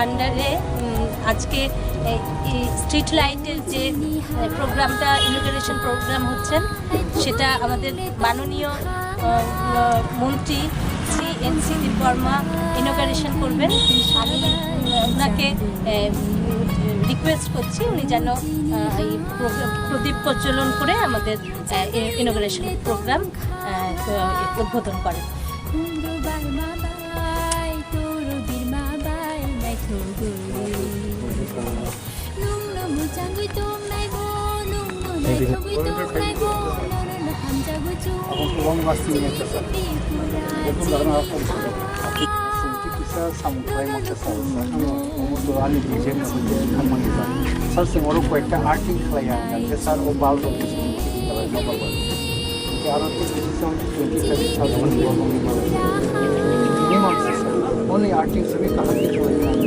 আন্ডারে আজকে স্ট্রিট লাইটের যে প্রোগ্রামটা ইনোগ্রেশন প্রোগ্রাম হচ্ছেন সেটা আমাদের মাননীয় মন্ত্রী শ্রী এন.সি. দেববর্মা ইনোগ্রেশন করবেন। আমি ওনাকে রিকোয়েস্ট করছি উনি যেন এই প্রদীপ প্রজ্বলন করে আমাদের ইনোগ্রেশন প্রোগ্রাম উদ্বোধন করেন। sampai makasal umur tu ali dijen kamu ni kan sal semua ko ekta arting khlaya kan sar o bal do kalau coba buat ke aro tu system 27,000 minimum only arting se kahan ki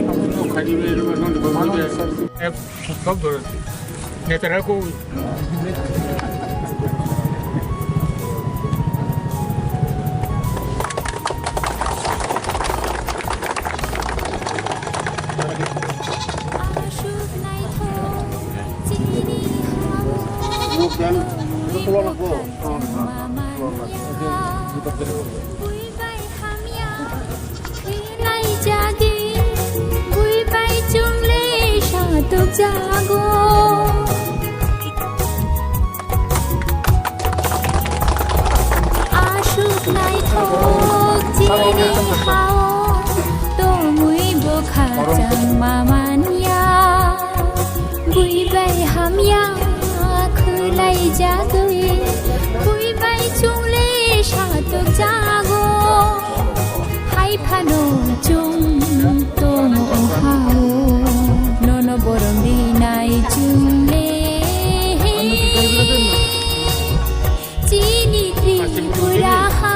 हम तो खड़ी में लोगों ने बोला है सब दो नेता को dan keluar aku lại giá tươi vui bay chung lê sao tục jago hai phano chung tôm ô hao no borom di nai chung lê chini tripura ha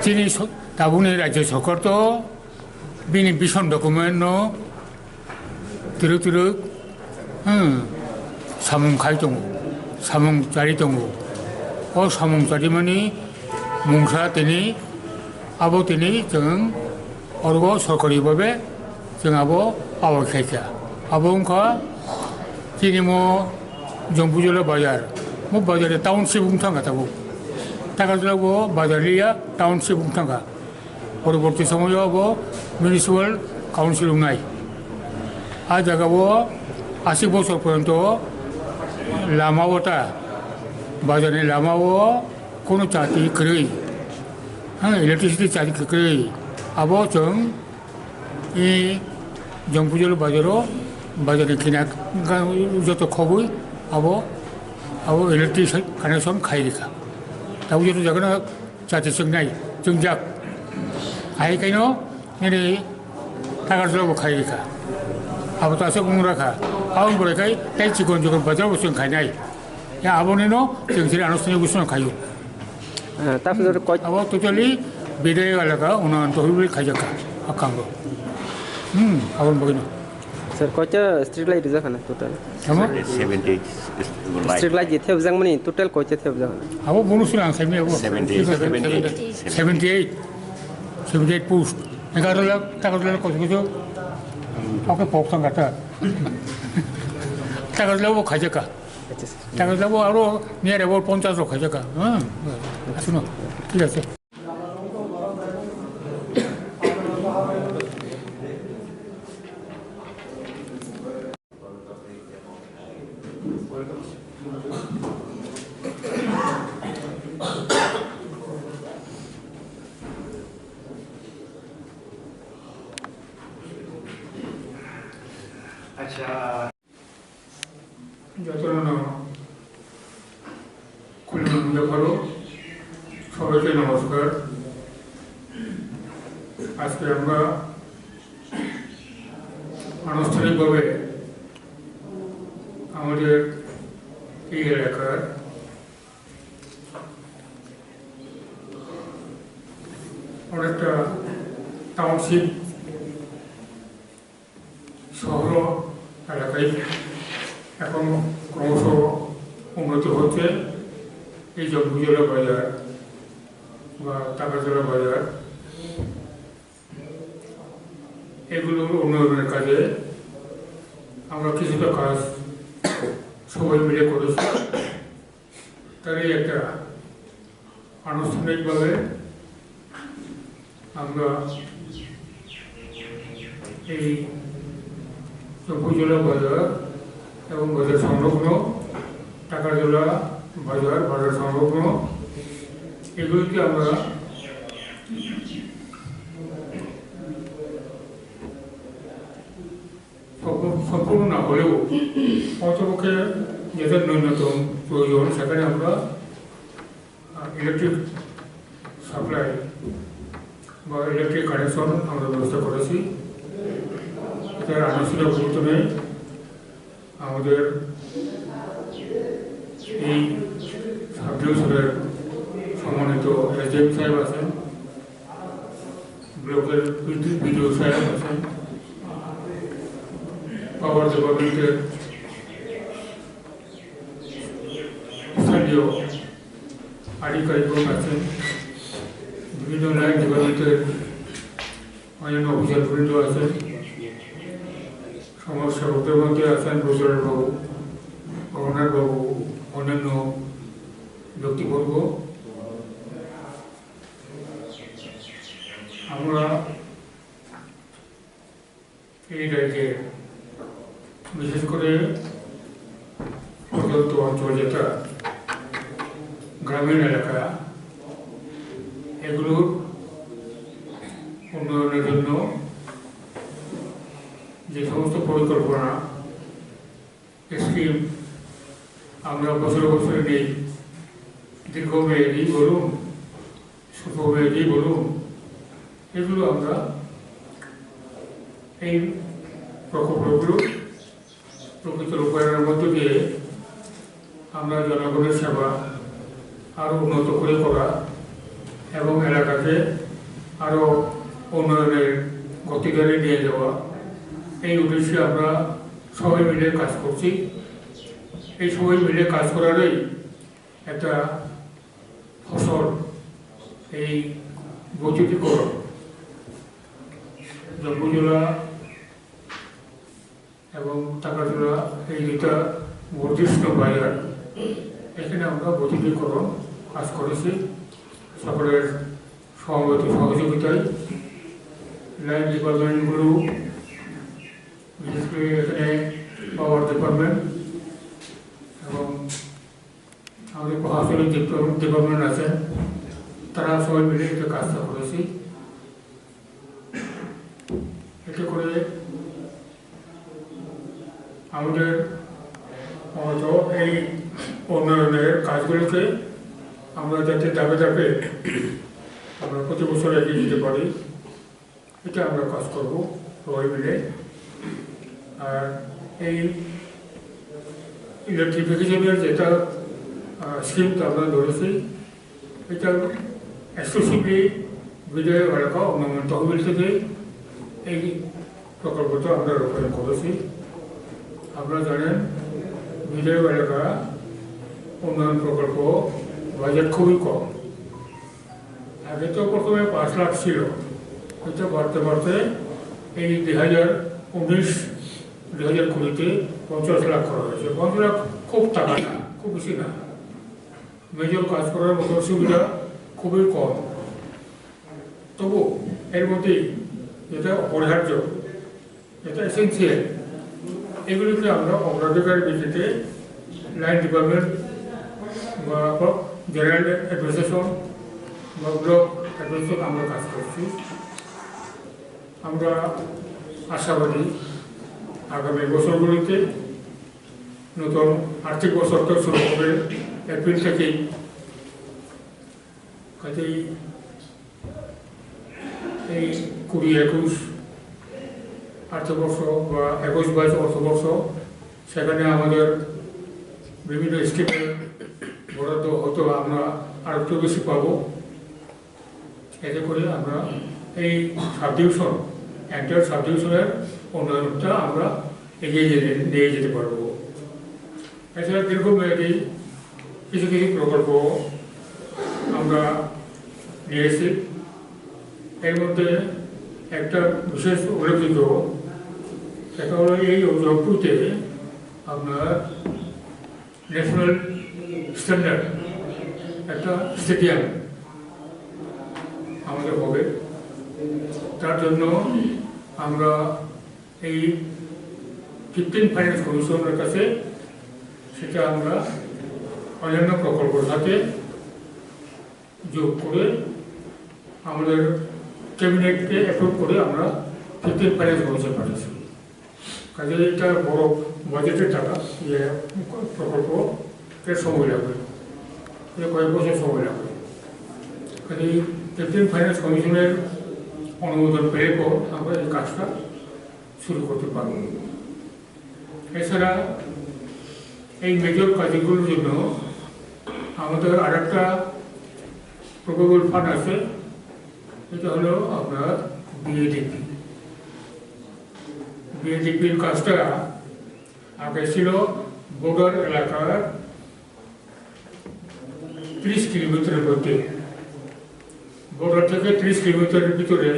chini tabune rajyo sokor to bini bishon dokumen no turuk 사문 갈동구, 사문 자리동구, 사문 자리만이 뭉사 때니 아버 때니 정 어르고 설거리 법에 정 아버 캐자 아버가 지니 뭐 정부절로 바जार 뭐 바자르 타운십 웅탕 같다고 타가지고 바자리야 타운십 웅탕가 পরবর্তী সময়ে আবো municipal council নাই আ জায়গাবো 80 বছর পর্যন্ত লামাওটা বাজারে লামাও কোনো চাকরি করেই ইলেকট্রিসিটি চাকরি করেই আবো जों ই জংপুজল বাজারে কিনা যত খবর আবো ইলেকট্রিক কানেকশন খাইরেখা তাও যত জায়গা চাকরি सोंनाय जों जाक आइखायनो नै टाका जलाबो खाइरेखा 아버 따서 공라카 아운 버래카이 땡치건 저건 바자 무슨 가냐이 야 아버네노 정신이 안 없으니 무슨 가요 তারপরে কয় আবার টোটালি বিদায় এলাকা উনান তো হইবে খাইজাকা আকাঙ্গ আবার বগিনো স্যার কয়টা স্ট্রিট লাইট জাখানা টোটাল 70 স্ট্রিট লাইট যে থেব জাংমানি টোটাল কয়টা থেব জাখানা আবার বনুসুল আন সাইমে আবার 78 পোস্ট 11 লাখ টাকা দিলে কত কিছু ওকে 복상 같아. টাকা দিলেও খাইজাকা টাকা দিলেও আরো নিয়ে রেবল 50 খাইজাকা শুনো ঠিক আছে যতন খুলনা ভালো সবাইকে নমস্কার। আজকে আমরা আনুষ্ঠানিকভাবে আমাদের এই এলাকার অনেকটা টাউনশিপ শহর এলাকায় এখন ক্রমশ উন্নতি হচ্ছে। এই জম্বুজলা বাজার বা টাকাজলা বাজার এগুলোর উন্নয়নের কাজে আমরা কিছুটা কাজ সবাই মিলে করেছি। তারই একটা আনুষ্ঠানিকভাবে আমরা এই উপজেলা বাজার এবং বাজার সংলগ্ন টাকাজোলা বাজার সংলগ্ন এগুলিকে আমরা সম্পূর্ণ না হলেও অন্তপক্ষে যেটা ন্যূনতম প্রয়োজন সেখানে আমরা ইলেকট্রিক সাপ্লাই বা ইলেকট্রিক কানেকশন আমরা ব্যবস্থা করেছি। এটার আনুষ্ঠানিক উদ্বোধনে আমাদের এই সাবডিভিশনের সম্মানিত এসডিএম সাহেব আছেন, ব্লকের বিডিও সাহেব আছেন, পাওয়ার ডিপার্টমেন্টের স্থানীয় আধিকারিকগণ আছেন, বিভিন্ন লাইন ডিপার্টমেন্টের অন্যান্য অফিসারবৃন্দ আছেন, সমাজ সেবকদের মধ্যে আছেন প্রচারের বাবু, গভর্নর বাবু, অন্যান্য ব্যক্তিবর্গ। আমরা এই রাজ্যে বিশেষ করে প্রদত্ত অঞ্চল যেটা গ্রামীণ এলাকা এগুলোর উন্নয়নের জন্য যে সমস্ত পরিকল্পনা স্কিম আমরা বছরে বছরে নেই, দীর্ঘমেয়াদী বলুন স্বল্পমেয়াদী বলুন, এগুলো আমরা এই প্রকল্পগুলো প্রকৃত রূপায়ণের মধ্য দিয়ে আমরা জনগণের সেবা আরও উন্নত করে করা এবং এলাকাকে আরও উন্নয়নের গতিধারে নিয়ে যাওয়া, এই উদ্দেশ্যে আমরা সবাই মিলে কাজ করছি। এই সবাই মিলে কাজ করারই একটা ফসল এই বৈদ্যুতিকরণ। জম্বুজোলা এবং টাকাজোলা এই দুটা বর্ধিষ্ণু বাজার, এখানে আমরা বৈদ্যুতিকরণ কাজ করেছি সকলের সমবেত সহযোগিতায়। লাইন ডিপার্টমেন্টগুলো বিশেষ করে এখানে পাওয়ার ডিপার্টমেন্ট এবং আমাদের প্রশাসনিক ডিপার্টমেন্ট আছেন, তারা সবাই মিলে এটা কাজটা করেছি। এতে করে আমাদের এই উন্নয়নের কাজগুলোকে আমরা যাতে ধাপে ধাপে আমরা প্রতি বছর এগিয়ে যেতে পারি, এটা আমরা কাজ করব সবাই মিলে। আর এই ইলেকট্রিফিকেশনের যেটা স্কিমটা আমরা ধরেছি, এটা এক্সক্লুসিভলি বিজয় এলাকা উন্নয়ন তহবিল থেকে এই প্রকল্পটা আমরা রূপায়ণ করেছি। আপনারা জানেন বিজয় এলাকা উন্নয়ন প্রকল্প বাজেট খুবই কম। আগে তো প্রথমে 5 লাখ ছিল, এটা বাড়তে বাড়তে এই 2019-2020-তে 50 লাখ করা হয়েছে। 50 লাখ খুব টাকা না, খুব বেশি না। মেজর কাজ করার মতো সুবিধা খুবই কম, তবু এর মধ্যে যেটা অপরিহার্য, যেটা এসেন্সিয়াল, এগুলিকে আমরা অগ্রাধিকার ভিত্তিতে লাইন ডিপার্টমেন্ট বা জেনারেল অ্যাডমিনিস্ট্রেশন বা ব্লক অ্যাডমিনিস্ট্রেশন আমরা কাজ করছি। আমরা আশাবাদী আগামী বছরগুলিতে নতুন আর্থিক বছরটা শুরু হবে এপ্রিল থেকেই, কাজেই এই 20-21 অর্থবর্ষ বা 21-22 অর্থবর্ষ সেখানে আমাদের বিভিন্ন স্কিমের বরাদ্দ হয়তো আমরা আর একটু বেশি পাবো। এতে করে আমরা এই সাবডিভিশন এন্টার সাবডিভিশনের উন্নয়নটা আমরা এগিয়ে নিয়ে যেতে পারবো। এছাড়া দীর্ঘমেয়াদী কিছু কিছু প্রকল্প আমরা নিয়েছি। এর মধ্যে একটা বিশেষ উল্লেখযোগ্য, সেটা হলো এই জয়পুরতে আপনার ন্যাশনাল স্ট্যান্ডার্ড একটা স্টেডিয়াম আমাদের হবে। তার জন্য আমরা এই 15 ফাইন্যান্স কমিশনের কাছে সেটা আমরা অন্যান্য প্রকল্পের সাথে যোগ করে আমাদের ক্যাবিনেটকে অ্যাপ্রুভ করে আমরা 15 ফাইন্যান্স কমিশন পাঠিয়েছি। কাজে এটা বড় বাজেটের টাকা, ইয়ে প্রকল্পকে সময় লাগবে, কয়েক বছর সময় লাগবে। কাজে 15 ফাইন্যান্স কমিশনের অনুমোদন পেলে পর আমরা এই কাজটা শুরু করতে পারব। এছাড়া এই মেজর কাজগুলোর জন্য আমাদের আর একটা প্রকল্প ফান্ড আছে, এটা হলো আপনার বিএডিপি। বিএডিপির কাজটা আগে ছিল বর্ডার এলাকার 30 কিলোমিটারের মধ্যে, বর্ডার থেকে 30 কিলোমিটারের ভিতরে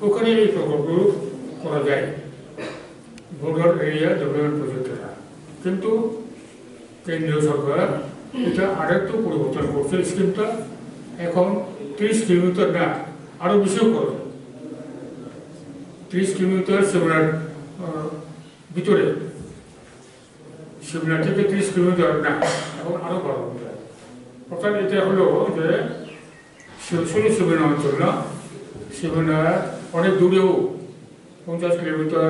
ওখানে এই প্রকল্প করা যায়, বর্ডার এরিয়া ডেভেলপমেন্ট প্রজেক্টটা। কিন্তু কেন্দ্রীয় সরকার এটা আরেকটু পরিবর্তন করছে স্কিমটা, এখন 30 কিলোমিটার না আরও বেশিও করবে। 30 কিলোমিটার শিবনার ভিতরে, শিবনার থেকে 30 কিলোমিটার না, এখন আরও বড় হবে। অর্থাৎ এটা হলো যে শুধু শিবনা অঞ্চল না, শিবনার অনেক দূরেও 50 কিলোমিটার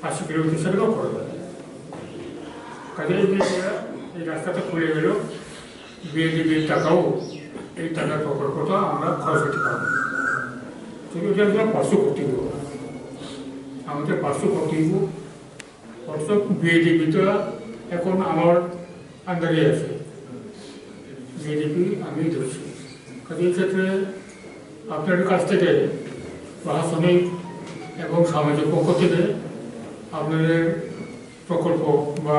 80 কিলোমিটার সেটাও করা যায়। কাজে এই রাস্তাটা খুলে গেল, বিএডিপির টাকাও এই টাকার প্রকল্পটা আমরা খরচ করতে পারবো। কিন্তু এটা আমরা পার্শ্ব কর্তৃত্ব, আমাদের পার্শ্ব কর্তৃত্ব অর্থাৎ বিএডিপিটা এখন আমার আন্ডারে আছে, বিএডিপি আমি ধরছি। কাজে এই ক্ষেত্রে আপনাদের কাছ থেকে প্রশাসনিক এবং সামাজিক পক্ষ থেকে আপনাদের প্রকল্প বা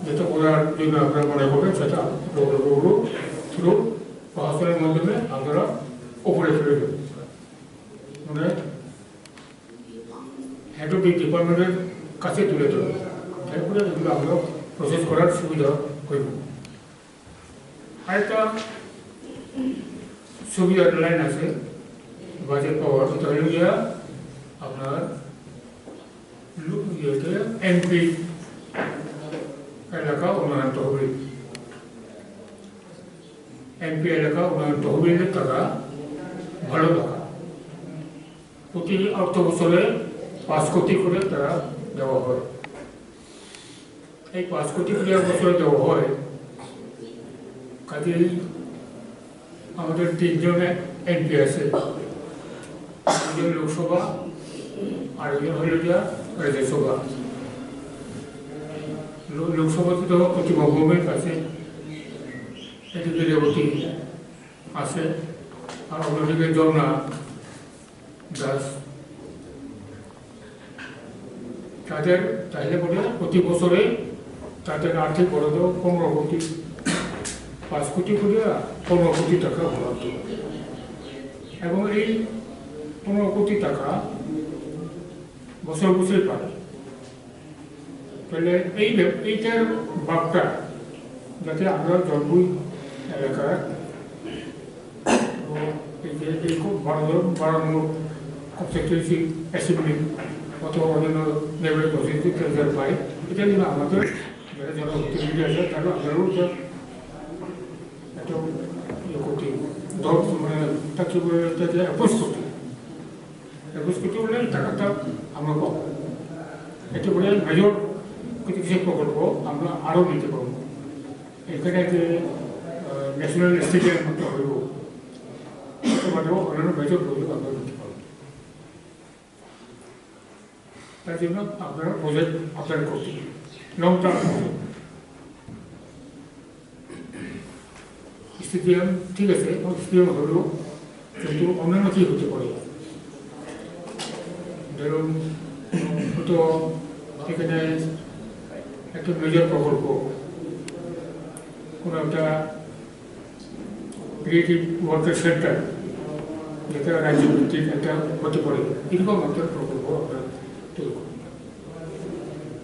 যেটা করার জন্য আপনারা মনে করবেন সেটা প্রকল্পগুলো থ্রু প্রশাসনের মাধ্যমে আপনারা উপরে ফেলে দেবেন, মানে হেড অফ দি ডিপার্টমেন্টের কাছে তুলে দেবেন। তারপরে এগুলো আমরা প্রসেস করার সুবিধা করব। আরেকটা সুবিধার লাইন আছে বাজেট পাওয়ার, সেটা হলো গিয়া আপনার এমপি এলাকা উন্নয়ন তহবিল। এমপি এলাকা উন্নয়ন তহবিলের টাকা ভালো টাকা, প্রতি অর্থ বছরে 5 কোটি করে তারা দেওয়া হয়। এই 5 কোটি করে বছরে দেওয়া হয়। কাজেই আমাদের 3 জন এমপি আছে, 2 জন লোকসভা আর 1 জন হইল গিয়া রাজ্যসভা। লোকসভাতে তো প্রতিভা ভৌমিক আছে, এদিকে রেবতী আছে, আর অন্যদিকে যমুনা দাস। তাদের চাইলে বলে প্রতি বছরে তাদের আর্থিক বরাদ্দ 15 কোটি, 5 কোটি করে 15 কোটি টাকা বরাদ্দ। এবং এই 15 কোটি টাকা বছর বছর পায়। তাহলে এইটার ভাগটা যাতে আমরা জলবুই এলাকার এই খুব বাড়ানো কনস্টিটিউয়েন্সি অ্যাসেম্বলি অথবা অন্যান্য লেভেলের কনস্টিটিউয়েন্সি পাই, এটা যেন আমাদের যারা জনপ্রতিনিধি আছে তারা আপনারও একটা ইয়ে করতে মানে তাকে অ্যাপ্রোচ করতে বলে টাকাটা আমরা পাবো। এটা বলে মেজর কিছু প্রকল্প আমরা আরও নিতে পারবো। এখানে যে ন্যাশনাল স্টেডিয়াম করতে হইব, অন্যান্য মেজর প্রকল্প আমরা নিতে পারবো। তার জন্য আপনারা প্রজেক্ট অ্যাপ্লাই করতে লং টার্ম স্টেডিয়াম ঠিক আছে, স্টেডিয়াম হলেও কিন্তু অন্যান্য কী হতে পারে, ধরুন হয়তো এখানে একটা মেজর প্রকল্প, কোনো একটা ক্রিয়েটিভ ওয়ার্কের সেন্টার যেটা রাজ্যভিত্তিক একটা হতে পারে এরকম একটা প্রকল্প আমরা তৈরি করি।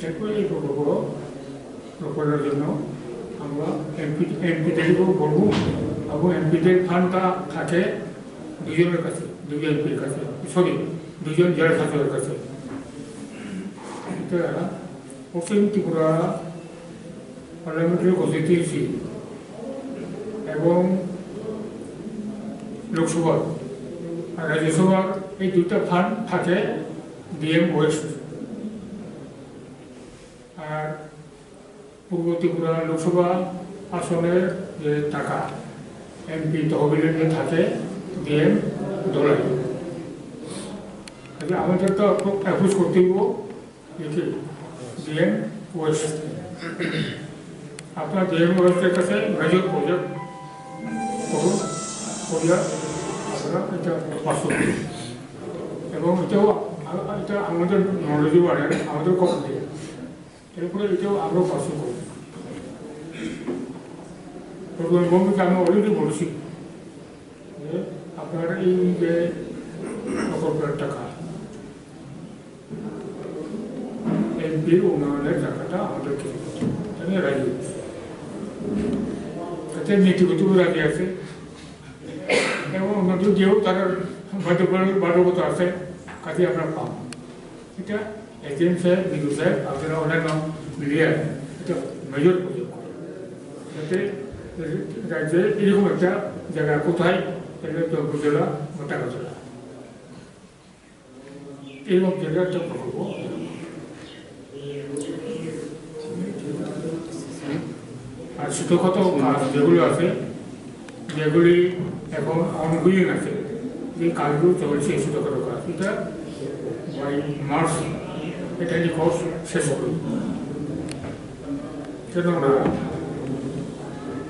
এরপরে এই প্রকল্পের জন্য আমরা এমপিদেরকেও বলবো এবং এমপিদের ফান্ডটা থাকে দুজনের কাছে, দুজন এমপির কাছে, দুজন জেলা শাসকের কাছে। এটা পশ্চিম ত্রিপুরা পার্লামেন্টারি কনস্টিটিউয়েন্সি এবং লোকসভা আর রাজ্যসভার এই দুইটা ফান্ড থাকে ডিএম ওয়েস্ট। আর পূর্ব ত্রিপুরা লোকসভা আসনের যে টাকা এমপি তহবিলের যে থাকে ডিএম দোলাই। আমাদের তো অ্যাপ্রোচ করতে হইব ডিএম ওয়েস্ট। আপনার ডিএম ওয়েস্টের কাছে মেজর প্রজেক্ট করুন, করিয়া আপনারা এটা পাস করুন এবং এটাও এটা আমাদের নলেজও বাড়ে, আমাদের কম দিয়ে এরপরে এটাও আমরাও পাস করব। প্রধানমন্ত্রীকে আমি অলরেডি বলেছি যে আপনার এই যে প্রকল্পের টাকা এমপি উন্নয়নের টাকাটা আমাদেরকে আমি রাজি এতে নীতিগত রাজি আছে এবং অন্যদের যেও তারা বাধ্যবাধকতা আছে কাজে আমরা পাবো। এটা এজেন্ট সাহেব, বিদ্যুৎ সাহেব আপনারা অন্যান্য মিলিয়ে এটা মেজর প্রয়োগ করে যাতে রাজ্যে এরকম একটা জায়গা কোথায় জেলা বা টাকা জেলা এরকম জায়গায় একটা প্রকল্প। আর ছোটখাত কাজ যেগুলো আছে, যেগুলি এখন অনগোয়িং আছে, এই কাজগুলো চলছে ছোটখাটো কাজ, এটা বাই মার্চ এটা কোর্স শেষ করি। কেননা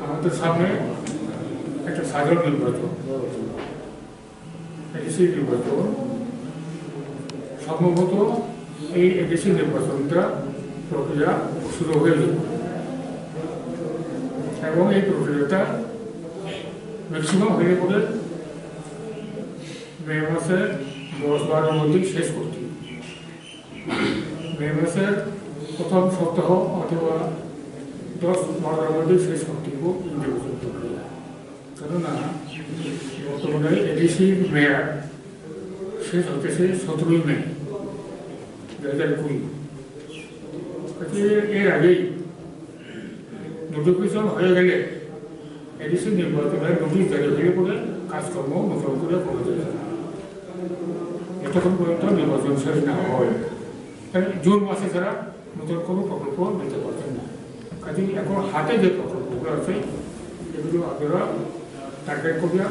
আমাদের সামনে একটা সাধারণ নির্বাচন, এডিসি নির্বাচন, সম্ভবত এই এডিসি নির্বাচনটা প্রক্রিয়া শুরু হয়ে যাবে এবং এই প্রক্রিয়াটা ম্যাক্সিমাম হয়ে পড়ে মে মাসের 10-12 মধ্যে শেষ করতে। মে মাসের প্রথম সপ্তাহ অথবা 10-12 মধ্যে শেষ করতে নির্বাচন প্রক্রিয়া। কেননা বর্তমানে এডিসির মেয়াদ শেষ হতেছে 17 মে 2020। এর আগেই নোটিফিকেশন হয়ে গেলে এডিসি নির্বাচনের নোটিশ জারি হয়ে পড়ে কাজকর্ম নতুন করে করা যায় যতক্ষণ পর্যন্ত নির্বাচন শেষ না হয়। জুন মাসে ছাড়া নতুন কোনো প্রকল্প নিতে পারছেন না। কাজে এখন হাতে যে প্রকল্পগুলো আছে এগুলো আপনারা টার্গেট করিয়া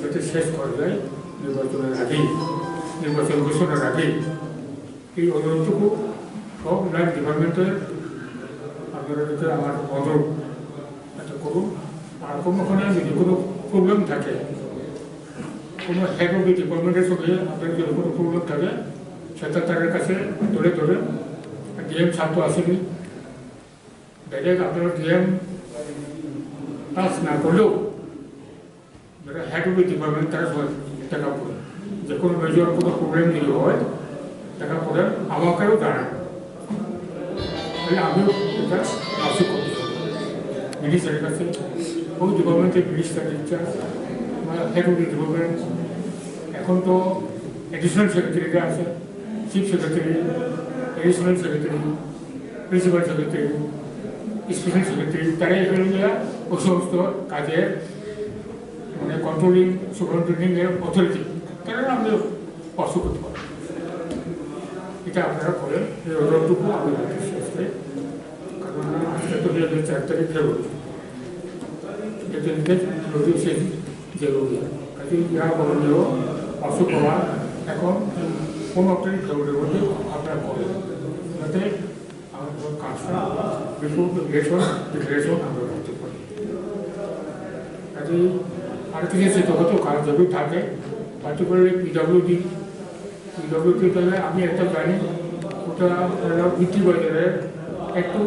যাতে শেষ করা যায় নির্বাচনের আগেই, নির্বাচন ঘোষণার আগেই। এই অনুরোধটুকু সব লাইন ডিপার্টমেন্টের আপনারা যাতে আমার অনুরোধ একটা করুন। আর কোনোখানে যদি কোনো প্রবলেম থাকে, কোনো হেড অফ দি ডিপার্টমেন্টের সঙ্গে আপনার যদি কোনো প্রবলেম থাকে সেটা তাদের কাছে ধরে ডিএম ছাত্র আসেনি, ডাইরেক্ট আপনারা ডিএম পাস না করলেও যারা হেড অফ দি ডিপার্টমেন্ট তারা টাকা পড়ে, যে কোনো মেজর কোনো প্রবলেম যদি হয় টাকা পড়ে আমাকেও জানান, তাহলে আমিও এটা পাশে করতে মিনিস্টারের কাছে। ওই ডিপার্টমেন্টের মিনিস্টার ইনচার্জ বা হেড অফ দি ডিপার্টমেন্ট, এখন তো এডিশনাল সেক্রেটারিরা আছে, chief secretary, additional secretary, principal secretary, special secretary, তারা এখানে ওই সমস্ত কাজের মানে কন্ট্রোলিং সুপারিনটেন্ডিংয়ের অথরিটি, তারা আমাদের স্পর্শ করতে পারে। এটা আপনারা করেন, এই অনুরোধটুকু আমাদের শেষ করে। কারণ আজকে তো 4 তারিখ ফেব্রুয়ারি, এটা শেষ জরুরি। কাজে ইহা করণীয় অসুখ হওয়া এখন 15 ফেব্রুয়ারির মধ্যে আপনারা করেন, যাতে আমাদের কাজটা বিপুল ডিক্লারেশন আমরা করতে পারি। কাজে আর কিছু ছোটোখাটো কাজ যদি থাকে, পার্টিকুলারলি পিডব্লিউডি তাহলে আমি একটা জানি ওটা বিক্রি বাজারের একটু